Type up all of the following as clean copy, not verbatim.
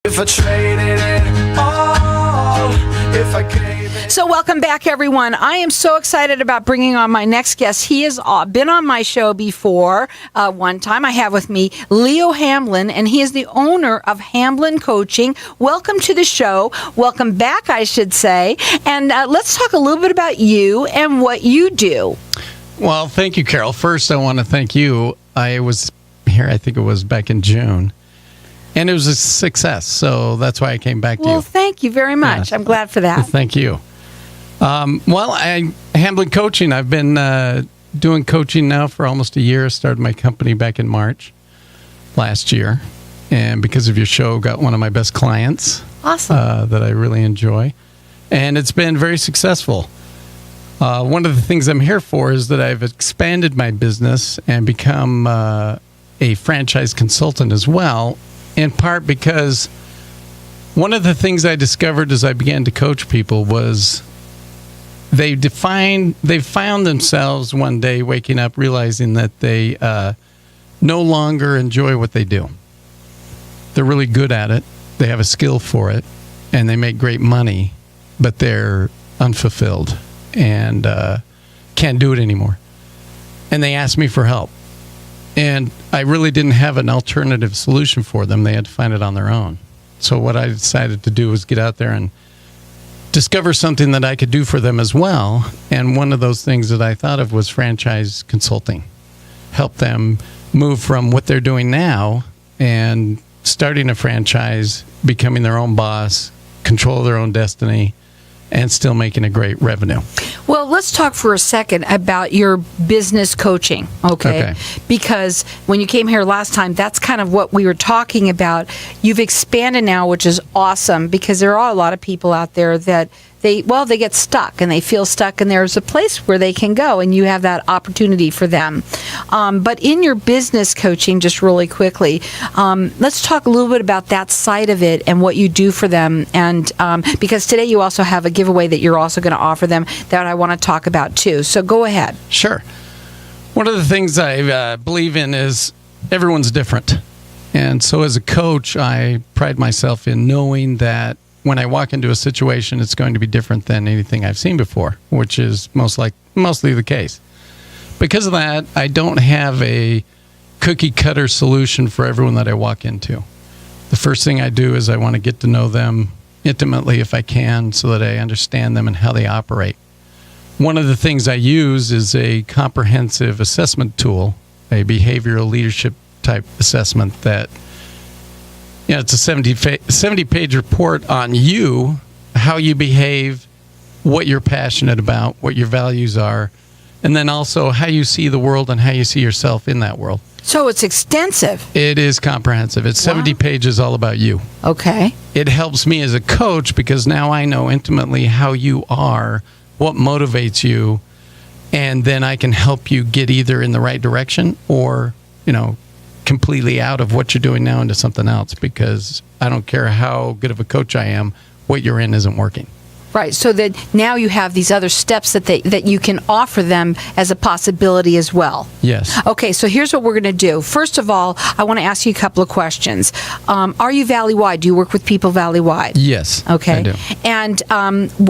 If I traded it all, if I gave it. So welcome back, everyone. I am so excited about bringing on my next guest. He has been on my show before. One time I have with me Leo Hamlin, and he is the owner of Hamlin Coaching. Welcome to the show. Welcome back, I should say. And let's talk a little bit about you and what you do. Well, thank you, Carol. First, I want to thank you. I was here, I think it was back in June. And it was a success, so that's why I came back to you. Well, thank you very much. I'm glad for that. Thank you. Hamlin Coaching, I've been doing coaching now for almost a year. I started my company back in March last year. And because of your show, got one of my best clients. Awesome. That I really enjoy. And it's been very successful. One of the things I'm here for is that I've expanded my business and become a franchise consultant as well. In part because one of the things I discovered as I began to coach people was they found themselves one day waking up realizing that they no longer enjoy what they do. They're really good at it. They have a skill for it, and they make great money, but they're unfulfilled and can't do it anymore. And they asked me for help. And I really didn't have an alternative solution for them. They had to find it on their own. So what I decided to do was get out there and discover something that I could do for them as well. And one of those things that I thought of was franchise consulting. Help them move from what they're doing now and starting a franchise, becoming their own boss, control their own destiny, and still making a great revenue. Well, let's talk for a second about your business coaching, okay? Because when you came here last time, that's kind of what we were talking about. You've expanded now, which is awesome, because there are a lot of people out there that they get stuck and they feel stuck, and there's a place where they can go, and you have that opportunity for them. But in your business coaching, just really quickly, let's talk a little bit about that side of it and what you do for them. And because today you also have a giveaway that you're also going to offer them that I want to talk about too. So go ahead. Sure. One of the things I believe in is everyone's different. And so as a coach, I pride myself in knowing that when I walk into a situation, it's going to be different than anything I've seen before, which is mostly the case. Because of that, I don't have a cookie-cutter solution for everyone that I walk into. The first thing I do is I want to get to know them intimately if I can, so that I understand them and how they operate. One of the things I use is a comprehensive assessment tool, a behavioral leadership type assessment that, it's a 70-page report on you, how you behave, what you're passionate about, what your values are, and then also how you see the world and how you see yourself in that world. So it's extensive. It is comprehensive. It's 70 pages all about you. Okay. It helps me as a coach because now I know intimately how you are, what motivates you, and then I can help you get either in the right direction or, completely out of what you're doing now into something else, because I don't care how good of a coach I am, what you're in isn't working. Right, so that now you have these other steps that you can offer them as a possibility as well. Yes. Okay, so here's what we're going to do. First of all, I want to ask you a couple of questions. Are you Valley-wide? Do you work with people Valley-wide? Yes, okay. I do. And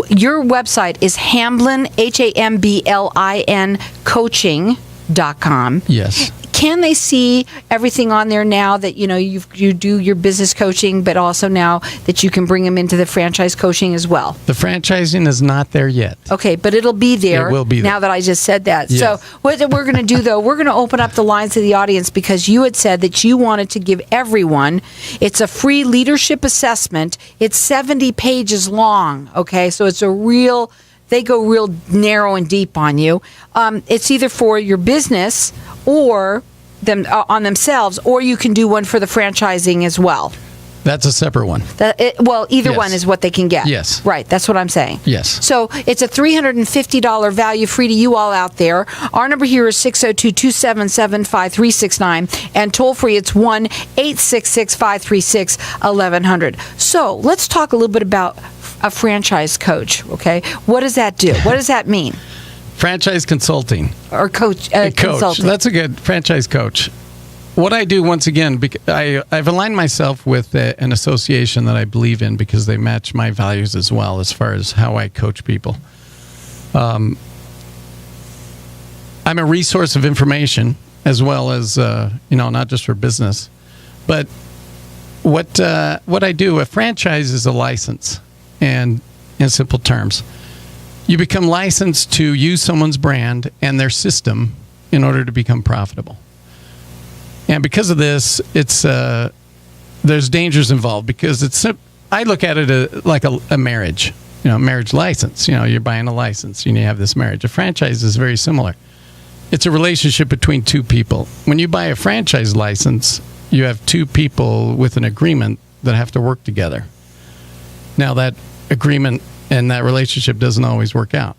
your website is Hamlin, Hamblin, coaching.com. Yes. Can they see everything on there now that you do your business coaching, but also now that you can bring them into the franchise coaching as well? The franchising is not there yet. Okay, but it'll be there. It will be there. Now that I just said that. Yes. So what we're going to do, though, we're going to open up the lines to the audience because you had said that you wanted to give everyone, it's a free leadership assessment. It's 70 pages long, okay? So it's they go real narrow and deep on you. It's either for your business or them on themselves, or you can do one for the franchising as well. That's a separate one. Either one is what they can get. Yes. Right, that's what I'm saying. Yes. So it's a $350 value free to you all out there. Our number here is 602-277-5369, and toll free it's 1-866-536-1100. So let's talk a little bit about a franchise coach, okay? What does that do? What does that mean? Franchise consulting. Or coach. Coach. Consulting. That's a good franchise coach. what I do, once again, I've aligned myself with an association that I believe in because they match my values as well as far as how I coach people. I'm a resource of information as well as, not just for business. But what I do, a franchise is a license. And in simple terms, you become licensed to use someone's brand and their system in order to become profitable. And because of this, there's dangers involved because I look at it like a marriage, marriage license. You're buying a license and you have this marriage. A franchise is very similar. It's a relationship between two people. When you buy a franchise license, you have two people with an agreement that have to work together. Now, that agreement and that relationship doesn't always work out.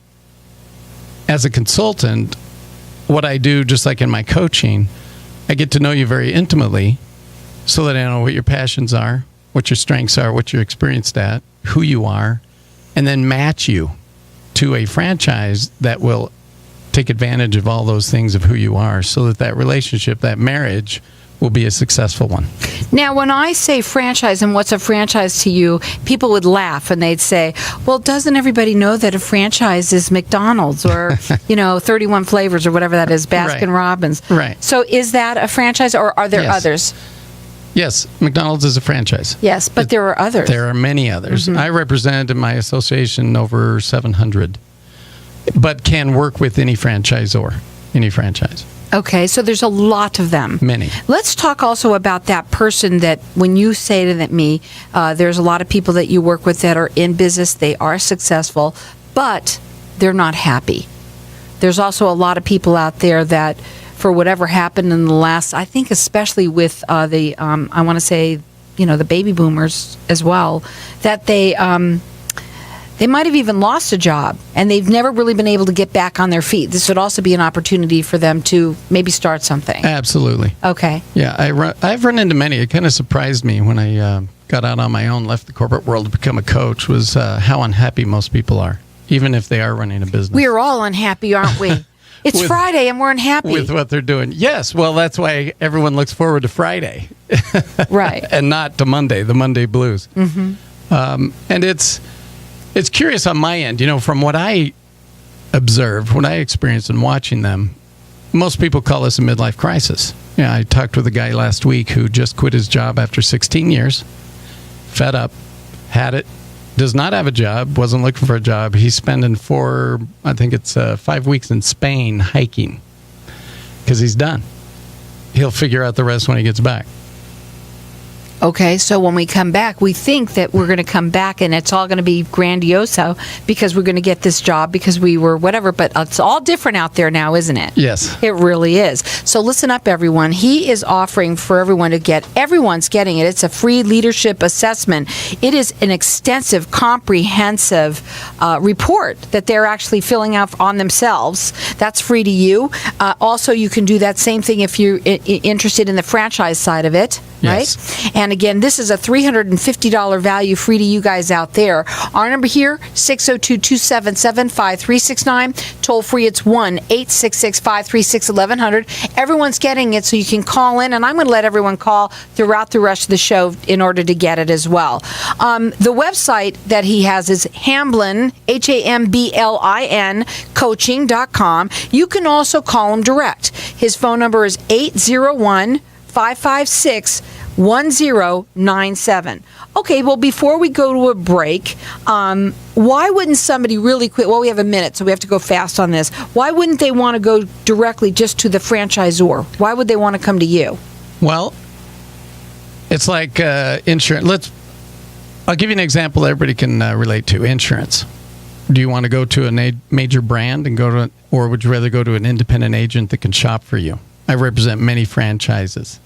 As a consultant, what I do, just like in my coaching, I get to know you very intimately so that I know what your passions are, what your strengths are, what you're experienced at, who you are, and then match you to a franchise that will take advantage of all those things of who you are so that that relationship, that marriage, will be a successful one. Now, when I say franchise and what's a franchise to you, people would laugh and they'd say, well, doesn't everybody know that a franchise is McDonald's or, 31 flavors or whatever that is, Baskin Robbins? Right. So is that a franchise or are there others? Yes, McDonald's is a franchise. Yes, but there are others. There are many others. Mm-hmm. I represent in my association over 700, but can work with any franchisor, any franchise. Okay, so there's a lot of them. Many. Let's talk also about that person that when you say to me, there's a lot of people that you work with that are in business, they are successful, but they're not happy. There's also a lot of people out there that, for whatever happened in the last, I think especially with I want to say, the baby boomers as well, that they might have even lost a job and they've never really been able to get back on their feet. This would also be an opportunity for them to maybe start something. Absolutely. Okay. Yeah, I've run into many. It kind of surprised me when I got out on my own, left the corporate world to become a coach, was how unhappy most people are, even if they are running a business. We are all unhappy, aren't we? It's Friday and we're unhappy. With what they're doing. Yes, well, that's why everyone looks forward to Friday. Right. And not to Monday, the Monday blues. Mm-hmm. And it's curious on my end, from what I observed, what I experienced in watching them, most people call this a midlife crisis. I talked with a guy last week who just quit his job after 16 years, fed up, had it, does not have a job, wasn't looking for a job. He's spending 5 weeks in Spain hiking because he's done. He'll figure out the rest when he gets back. Okay, so when we come back, we think that we're going to come back and it's all going to be grandioso because we're going to get this job because we were whatever, but it's all different out there now, isn't it? Yes. It really is. So listen up, everyone. He is offering for everyone to get, everyone's getting it. It's a free leadership assessment. It is an extensive, comprehensive report that they're actually filling out on themselves. That's free to you. Also, you can do that same thing if you're interested in the franchise side of it. Yes. Right? And again, this is a $350 value free to you guys out there. Our number here, 602-277-5369. Toll free, it's 1-866-536-1100. Everyone's getting it, so you can call in, and I'm going to let everyone call throughout the rest of the show in order to get it as well. The website that he has is Hamlin, Hamblin, coaching.com. You can also call him direct. His phone number is 801-556-1097. Okay, well, before we go to a break, why wouldn't somebody really quit? Well, we have a minute, so we have to go fast on this. Why wouldn't they want to go directly just to the franchisor? Why would they want to come to you? Well, it's like insurance. I'll give you an example that everybody can relate to. Insurance. Do you want to go to a major brand and or would you rather go to an independent agent that can shop for you? I represent many franchises,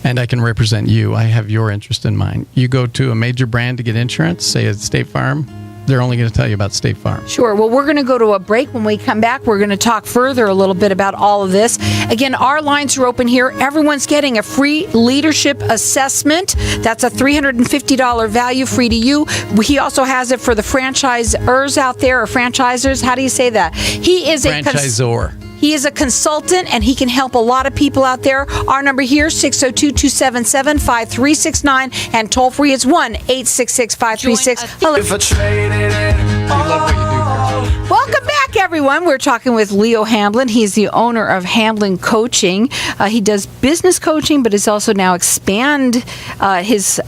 and I can represent you. I have your interest in mind. You go to a major brand to get insurance, say at State Farm, they're only going to tell you about State Farm. Sure. Well, we're going to go to a break. When we come back, we're going to talk further a little bit about all of this. Again, our lines are open here. Everyone's getting a free leadership assessment. That's a $350 value free to you. He also has it for the franchisors out there, or franchisers. How do you say that? He is franchisor. He is a consultant, and he can help a lot of people out there. Our number here, 602-277-5369, and toll free is 1-866-536. If I traded it all. Welcome back, everyone. We're talking with Leo Hamlin. He's the owner of Hamlin Coaching. He does business coaching, but has also now expand his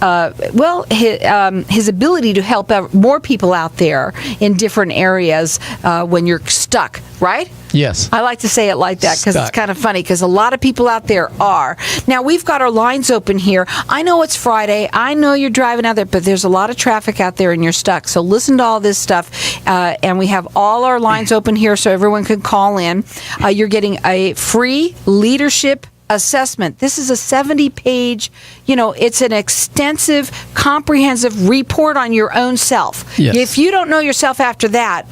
ability to help more people out there in different areas when you're stuck, right? Yes. I like to say it like that because it's kind of funny because a lot of people out there are. Now, we've got our lines open here. I know it's Friday. I know you're driving out there, but there's a lot of traffic out there and you're stuck. So listen to all this stuff. And we have all our lines open here so everyone can call in. You're getting a free leadership assessment. This is a 70-page, it's an extensive, comprehensive report on your own self. Yes. If you don't know yourself after that,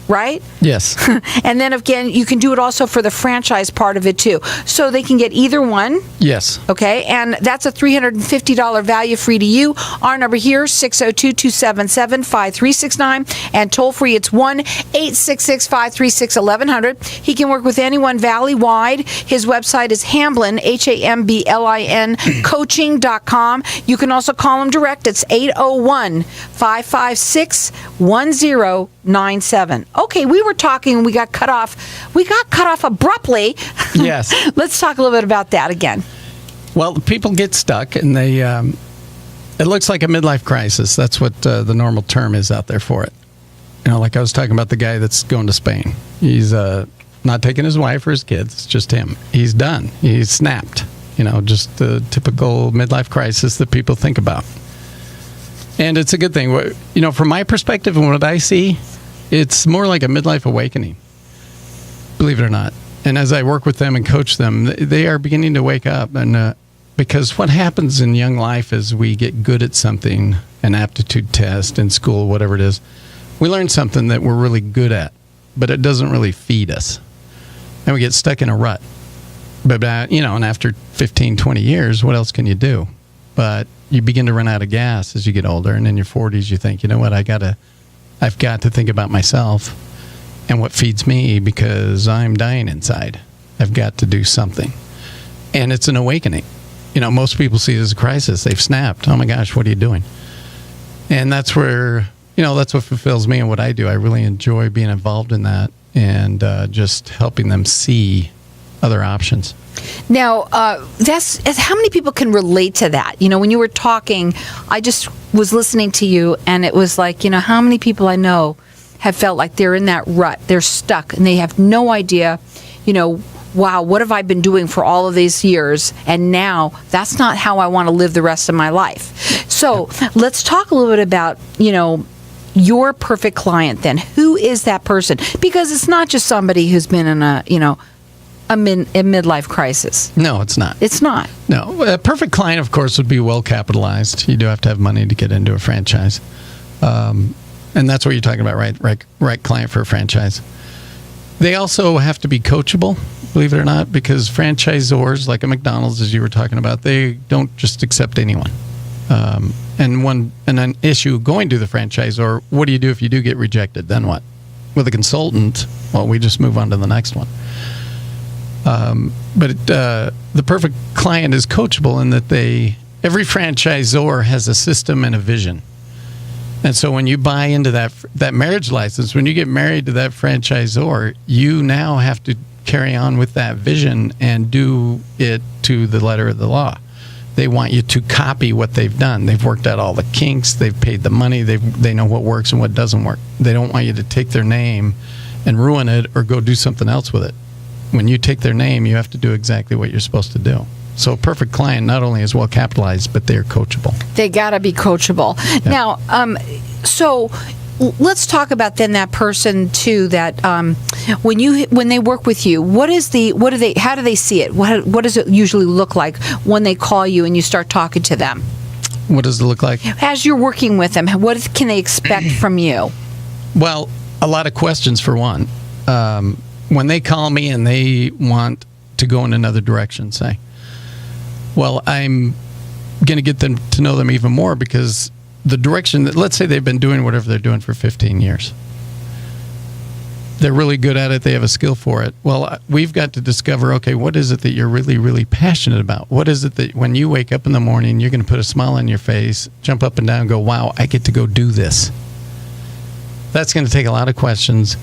right? Yes. And then again, you can do it also for the franchise part of it too. So they can get either one. Yes. Okay. And that's a $350 value free to you. Our number here, 602-277-5369. And toll free, it's 1-866-536-1100. He can work with anyone valley-wide. His website is Hamlin, Hamblin, coaching.com. You can also call him direct. It's 801-556-1097. Okay, we were talking, we got cut off. We got cut off abruptly. Yes. Let's talk a little bit about that again. Well, people get stuck, and they it looks like a midlife crisis. That's what the normal term is out there for it. Like I was talking about the guy that's going to Spain. He's not taking his wife or his kids. It's just him. He's done. He's snapped. Just the typical midlife crisis that people think about. And it's a good thing. From my perspective and what I see, it's more like a midlife awakening, believe it or not. And as I work with them and coach them, they are beginning to wake up. And because what happens in young life is we get good at something, an aptitude test in school, whatever it is. We learn something that we're really good at, but it doesn't really feed us. And we get stuck in a rut. But, and after 15, 20 years, what else can you do? But you begin to run out of gas as you get older. And in your 40s, you think, you know what, I've got to think about myself and what feeds me because I'm dying inside. I've got to do something. And it's an awakening. Most people see it as a crisis. They've snapped. Oh my gosh, what are you doing? And that's where, that's what fulfills me and what I do. I really enjoy being involved in that and just helping them see other options. Now, that's how many people can relate to that? When you were talking, I just was listening to you, and it was like, how many people I know have felt like they're in that rut, they're stuck, and they have no idea, wow, what have I been doing for all of these years? And now that's not how I want to live the rest of my life. So let's talk a little bit about, your perfect client then. Who is that person? Because it's not just somebody who's been in a midlife crisis. No, it's not. It's not. No. A perfect client, of course, would be well capitalized. You do have to have money to get into a franchise. And that's what you're talking about, right? Right client for a franchise. They also have to be coachable, believe it or not, because franchisors, like a McDonald's, as you were talking about, they don't just accept anyone. And an issue going to the franchisor, what do you do if you do get rejected? Then what? With a consultant, well, we just move on to the next one. But the perfect client is coachable in that every franchisor has a system and a vision. And so when you buy into that marriage license, when you get married to that franchisor, you now have to carry on with that vision and do it to the letter of the law. They want you to copy what they've done. They've worked out all the kinks. They've paid the money. They know what works and what doesn't work. They don't want you to take their name and ruin it or go do something else with it. When you take their name, you have to do exactly what you're supposed to do. So a perfect client not only is well capitalized, but they're coachable. They got to be coachable. Yeah. Now, so let's talk about then that person too. That when they work with you, how do they see it? What does it usually look like when they call you and you start talking to them? What does it look like? As you're working with them, what can they expect from you? Well, a lot of questions for one. When they call me and they want to go in another direction, say, well, I'm going to get them to know them even more because the direction that, let's say they've been doing whatever they're doing for 15 years. they're really good at it. They have a skill for it. Well, we've got to discover, okay, what is it that you're really, really passionate about? What is it that when you wake up in the morning, you're going to put a smile on your face, jump up and down and go, wow, I get to go do this. That's going to take a lot of questions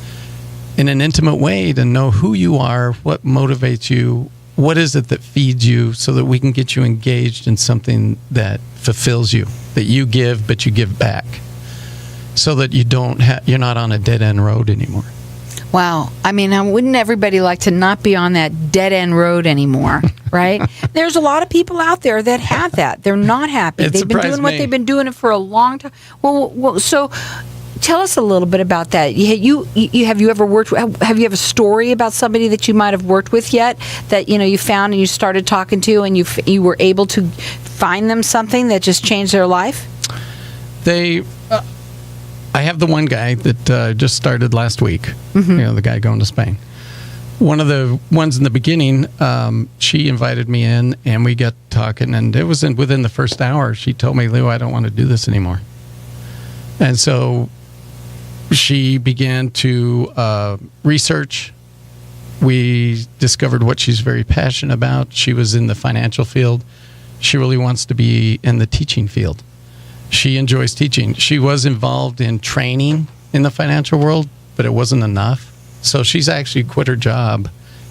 in an intimate way to know who you are, what motivates you, what is it that feeds you, so that we can get you engaged in something that fulfills you, that you give, but you give back, so that you're not on a dead-end road anymore. Wow. I mean, wouldn't everybody like to not be on that dead-end road anymore, right? There's a lot of people out there that have that. They're not happy. They've been doing what they've been doing it for a long time. Well, so tell us a little bit about that. Have you ever worked? Have you have a story about somebody that you might have worked with yet that you found and you started talking to and you were able to find them something that just changed their life? I have the one guy that just started last week. The guy going to Spain. One of the ones in the beginning, she invited me in, and we got talking, and it was within the first hour. She told me, Lou, I don't want to do this anymore. And so she began to research. We discovered what she's very passionate about. She was in the financial field. She really wants to be in the teaching field. She enjoys teaching. She was involved in training in the financial world, but it wasn't enough. So she's actually quit her job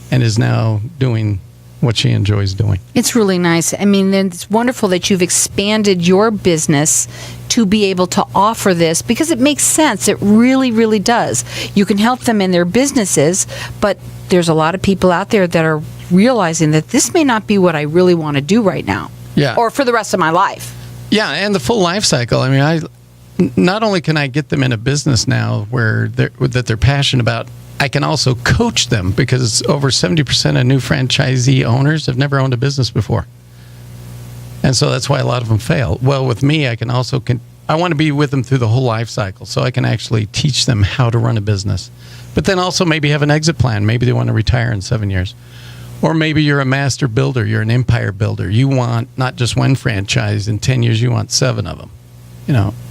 and is now doing what she enjoys doing. It's really nice. I mean, it's wonderful that you've expanded your business to be able to offer this, because it makes sense. It really, really does. You can help them in their businesses, but there's a lot of people out there that are realizing that this may not be what I really want to do right now. Yeah. Or for the rest of my life. Yeah, and the full life cycle. I mean, not only can I get them in a business now that they're passionate about, I can also coach them, because over 70% of new franchisee owners have never owned a business before. And so that's why a lot of them fail. Well, with me, I want to be with them through the whole life cycle, so I can actually teach them how to run a business. But then also maybe have an exit plan. Maybe they want to retire in 7 years. Or maybe you're a master builder, you're an empire builder. You want not just one franchise, in 10 years you want 7 of them,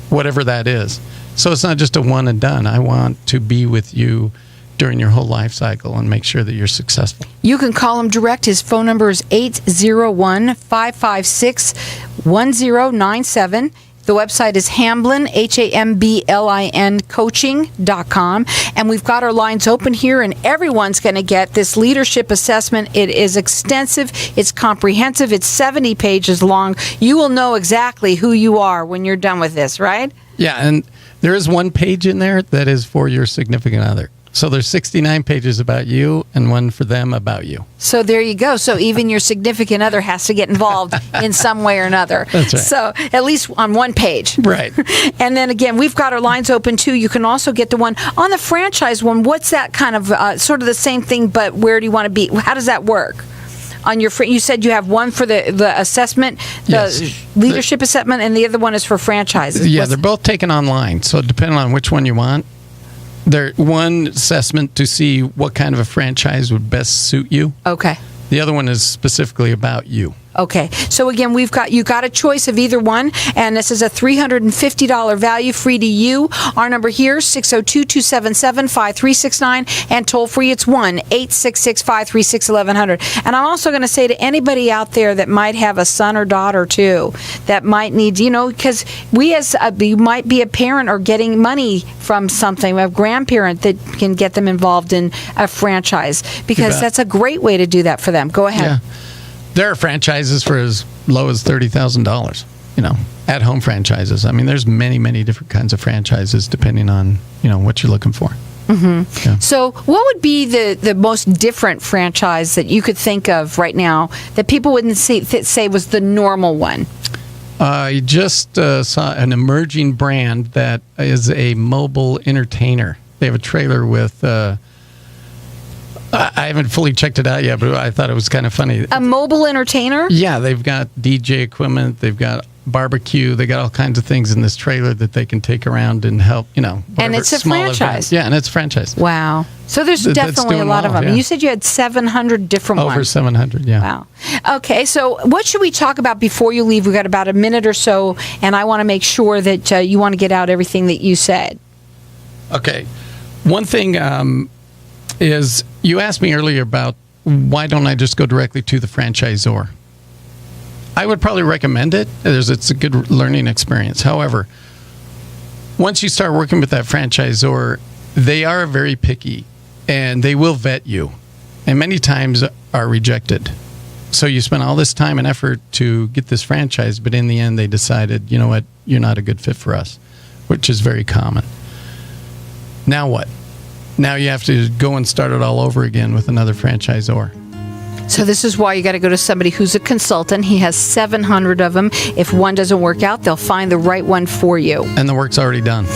whatever that is. So it's not just a one and done. I want to be with you during your whole life cycle and make sure that you're successful. You can call him direct. His phone number is 801-556-1097. The website is Hamlin, Hamblin, coaching.com. And we've got our lines open here, and everyone's going to get this leadership assessment. It is extensive. It's comprehensive. It's 70 pages long. You will know exactly who you are when you're done with this, right? Yeah, and there is one page in there that is for your significant other. So there's 69 pages about you and one for them about you. So there you go. So even your significant other has to get involved in some way or another. That's right. So at least on one page. Right. And then again, we've got our lines open too. You can also get the one on the franchise one. What's that kind of sort of the same thing, but where do you want to be? How does that work? On your, you said you have one for the assessment, the leadership assessment, and the other one is for franchises. Yeah, they're both taken online. So depending on which one you want, there's one assessment to see what kind of a franchise would best suit you. Okay. The other one is specifically about you. Okay. So again, you got a choice of either one, and this is a $350 value, free to you. Our number here, 602-277-5369, and toll free, it's 1-866-536-1100. And I'm also going to say to anybody out there that might have a son or daughter too, that might need, because you might be a parent or getting money from something, a grandparent that can get them involved in a franchise, because that's a great way to do that for them. Go ahead. Yeah. There are franchises for as low as $30,000, at-home franchises. I mean, there's many, many different kinds of franchises depending on, what you're looking for. Mm-hmm. Yeah. So what would be the most different franchise that you could think of right now that people wouldn't say was the normal one? I just saw an emerging brand that is a mobile entertainer. They have a trailer with... I haven't fully checked it out yet, but I thought it was kind of funny. A mobile entertainer? Yeah, they've got DJ equipment, they've got barbecue, they got all kinds of things in this trailer that they can take around and help, And it's a franchise. Events. Yeah, and it's a franchise. Wow. So there's definitely a lot of them. Yeah. You said you had 700 different ones. Over 700, yeah. Wow. Okay, so what should we talk about before you leave? We've got about a minute or so, and I want to make sure that you want to get out everything that you said. Okay. One thing... is you asked me earlier about why don't I just go directly to the franchisor? I would probably recommend it. It's a good learning experience. However, once you start working with that franchisor, they are very picky and they will vet you and many times are rejected. So you spend all this time and effort to get this franchise, but in the end they decided, you know what, you're not a good fit for us, which is very common. Now what? Now you have to go and start it all over again with another franchisor. So this is why you got to go to somebody who's a consultant. He has 700 of them. If one doesn't work out, they'll find the right one for you. And the work's already done.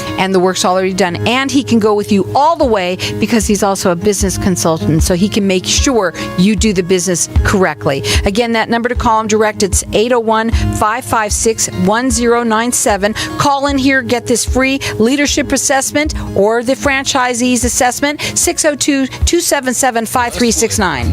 And he can go with you all the way because he's also a business consultant. So he can make sure you do the business correctly. Again, that number to call him direct, it's 801-556-1097. Call in here, get this free leadership assessment or the franchisee's assessment, 602-277-5369.